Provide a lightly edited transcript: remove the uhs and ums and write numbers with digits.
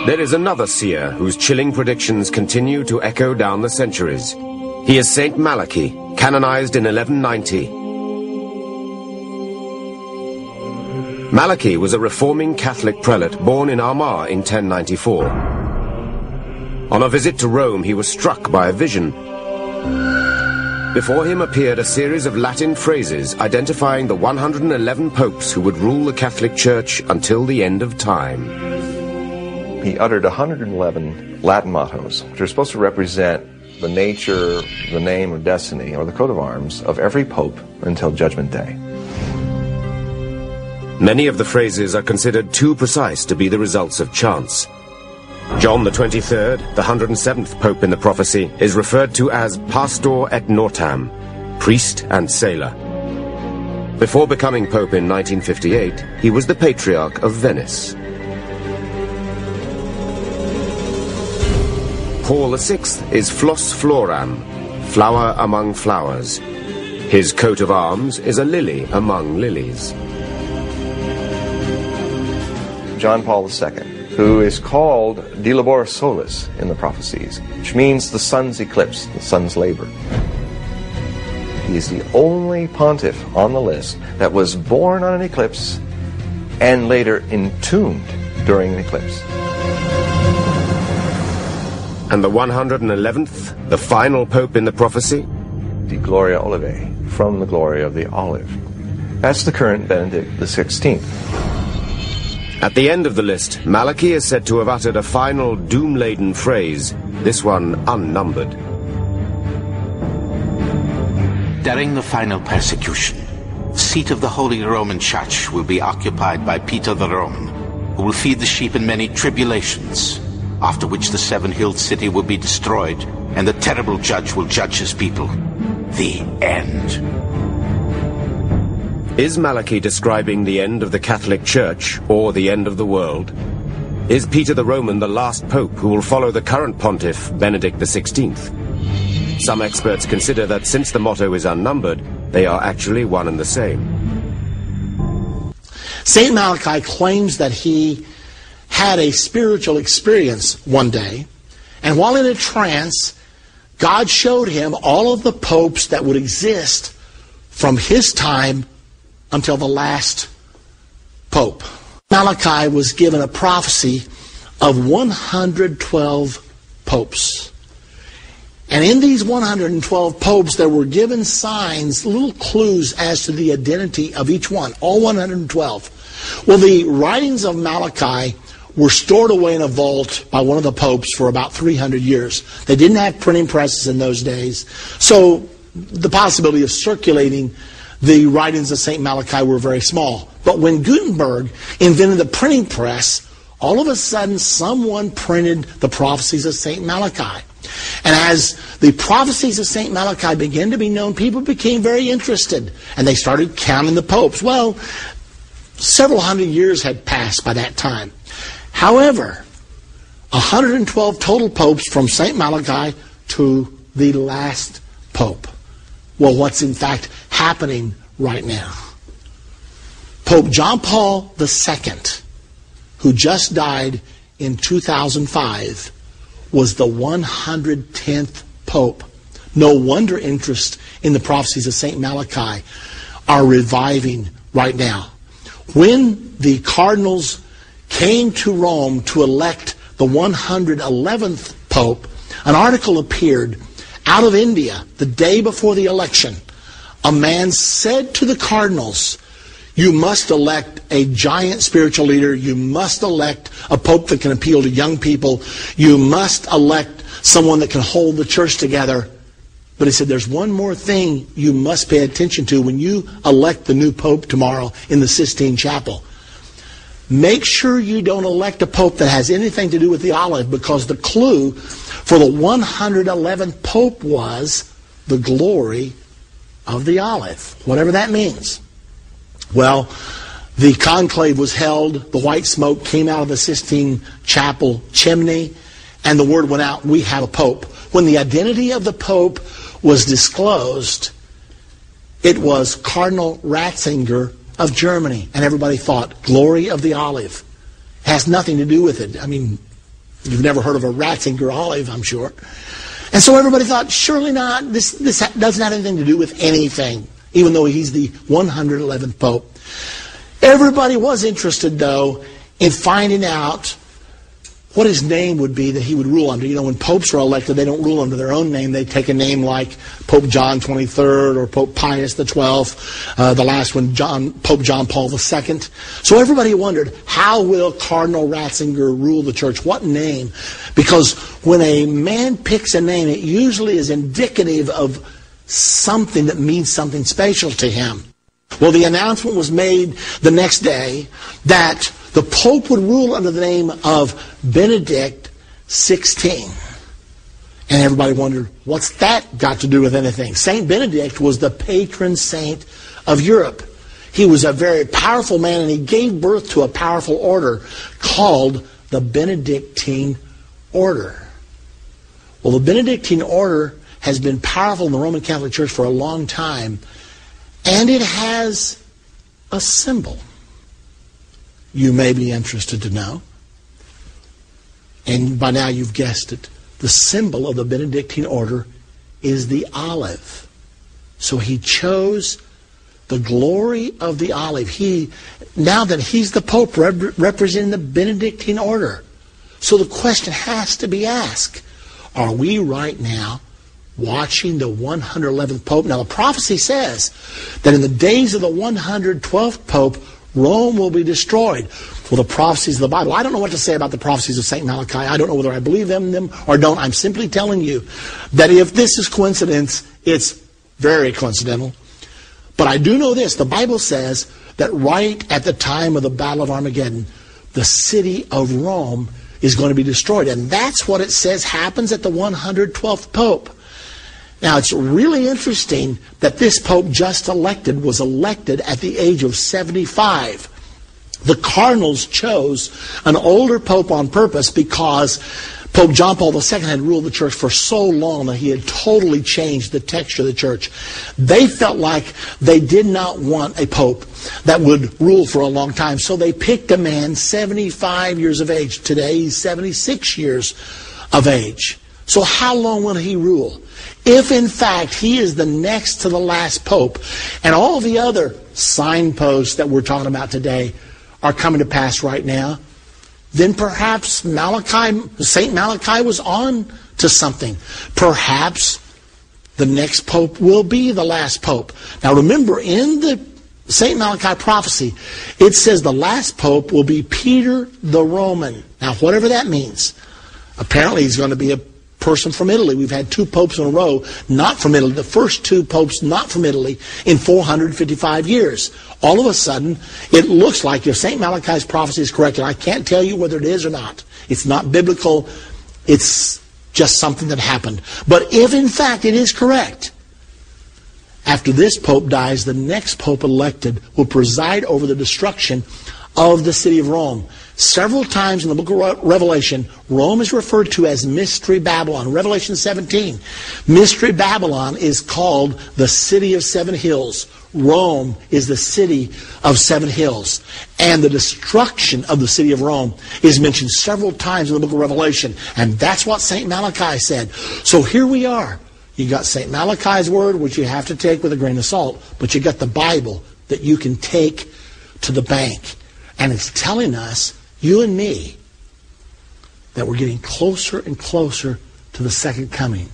There is another seer whose chilling predictions continue to echo down the centuries. He is Saint Malachy, canonized in 1190. Malachy was a reforming Catholic prelate born in Armagh in 1094. On a visit to Rome, he was struck by a vision. Before him appeared a series of Latin phrases identifying the 111 popes who would rule the Catholic Church until the end of time. He uttered 111 Latin mottos, which are supposed to represent the nature, the name, or destiny, or the coat of arms of every pope until Judgment Day. Many of the phrases are considered too precise to be the results of chance. John the 23rd, the 107th pope in the prophecy, is referred to as Pastor et Nortam, priest and sailor. Before becoming pope in 1958, he was the Patriarch of Venice. Paul VI is Flos Floram, flower among flowers. His coat of arms is a lily among lilies. John Paul II, who is called De Labora Solis in the prophecies, which means the sun's eclipse, the sun's labor. He is the only pontiff on the list that was born on an eclipse and later entombed during an eclipse. And the 111th, the final pope in the prophecy? De Gloria Olivae, from the glory of the olive. That's the current Benedict XVI. At the end of the list, Malachy is said to have uttered a final doom-laden phrase, this one unnumbered. During the final persecution, the seat of the Holy Roman Church will be occupied by Peter the Roman, who will feed the sheep in many tribulations, after which the seven-hilled city will be destroyed, and the terrible judge will judge his people. The end. Is Malachy describing the end of the Catholic Church, or the end of the world? Is Peter the Roman the last pope who will follow the current pontiff, Benedict XVI? Some experts consider that since the motto is unnumbered, they are actually one and the same. Saint Malachy claims that he had a spiritual experience one day, and while in a trance, God showed him all of the popes that would exist from his time until the last pope. Malachy was given a prophecy of 112 popes. And in these 112 popes, there were given signs, little clues as to the identity of each one, all 112. Well, the writings of Malachy were stored away in a vault by one of the popes for about 300 years. They didn't have printing presses in those days, so the possibility of circulating the writings of St. Malachy were very small. But when Gutenberg invented the printing press, all of a sudden someone printed the prophecies of St. Malachi. And as the prophecies of St. Malachi began to be known, people became very interested, and they started counting the popes. Well, several hundred years had passed by that time. However, 112 total popes from St. Malachi to the last pope. Well, what's in fact happening right now? Pope John Paul II, who just died in 2005, was the 110th pope. No wonder interest in the prophecies of St. Malachi are reviving right now. When the cardinals came to Rome to elect the 111th pope, an article appeared out of India the day before the election. A man said to the cardinals, you must elect a giant spiritual leader. You must elect a pope that can appeal to young people. You must elect someone that can hold the church together. But he said, there's one more thing you must pay attention to when you elect the new pope tomorrow in the Sistine Chapel. Make sure you don't elect a pope that has anything to do with the olive, because the clue for the 111th pope was the glory of the olive, whatever that means. Well, the conclave was held, the white smoke came out of the Sistine Chapel chimney, and the word went out, we have a pope. When the identity of the pope was disclosed, it was Cardinal Ratzinger of Germany, and everybody thought, glory of the olive. Has nothing to do with it. I mean, You've never heard of a Ratzinger olive, I'm sure. And so everybody thought, surely not. This doesn't have anything to do with anything, even though he's the 111th Pope. Everybody was interested, though, in finding out what his name would be that he would rule under. You know, when popes are elected, they don't rule under their own name. They take a name like Pope John XXIII or Pope Pius XII, the last one, Pope John Paul II. So everybody wondered, how will Cardinal Ratzinger rule the church? What name? Because when a man picks a name, it usually is indicative of something that means something special to him. Well, the announcement was made the next day that the Pope would rule under the name of Benedict XVI. And everybody wondered, what's that got to do with anything? Saint Benedict was the patron saint of Europe. He was a very powerful man, and he gave birth to a powerful order called the Benedictine Order. Well, the Benedictine Order has been powerful in the Roman Catholic Church for a long time, and it has a symbol. You may be interested to know. And by now you've guessed it. The symbol of the Benedictine order is the olive. So he chose the glory of the olive. Now that he's the Pope representing the Benedictine order. So the question has to be asked, are we right now watching the 111th Pope? Now the prophecy says that in the days of the 112th Pope, Rome will be destroyed. Well, the prophecies of the Bible, I don't know what to say about the prophecies of St. Malachy. I don't know whether I believe them or don't. I'm simply telling you that if this is coincidence, it's very coincidental. But I do know this. The Bible says that right at the time of the Battle of Armageddon, the city of Rome is going to be destroyed. And that's what it says happens at the 112th Pope. Now, it's really interesting that this Pope just elected was elected at the age of 75. The cardinals chose an older Pope on purpose because Pope John Paul II had ruled the church for so long that he had totally changed the texture of the church. They felt like they did not want a Pope that would rule for a long time, so they picked a man 75 years of age. Today, he's 76 years of age. So how long will he rule? If, in fact, he is the next to the last Pope, and all the other signposts that we're talking about today are coming to pass right now, then perhaps St. Malachy was on to something. Perhaps the next Pope will be the last Pope. Now remember, in the St. Malachy prophecy, it says the last Pope will be Peter the Roman. Now, whatever that means, apparently he's going to be a person from Italy. We've had 2 popes in a row not from Italy. The first 2 popes not from Italy in 455 years. All of a sudden, it looks like if St. Malachy's prophecy is correct, and I can't tell you whether it is or not. It's not biblical. It's just something that happened. But if in fact it is correct, after this pope dies, the next pope elected will preside over the destruction of the city of Rome. Several times in the book of Revelation, Rome is referred to as Mystery Babylon. Revelation 17. Mystery Babylon is called the city of 7 hills. Rome is the city of 7 hills. And the destruction of the city of Rome is mentioned several times in the book of Revelation. And that's what St. Malachy said. So here we are. You got St. Malachy's word, which you have to take with a grain of salt. But you got the Bible that you can take to the bank. And it's telling us, you and me, that we're getting closer and closer to the second coming.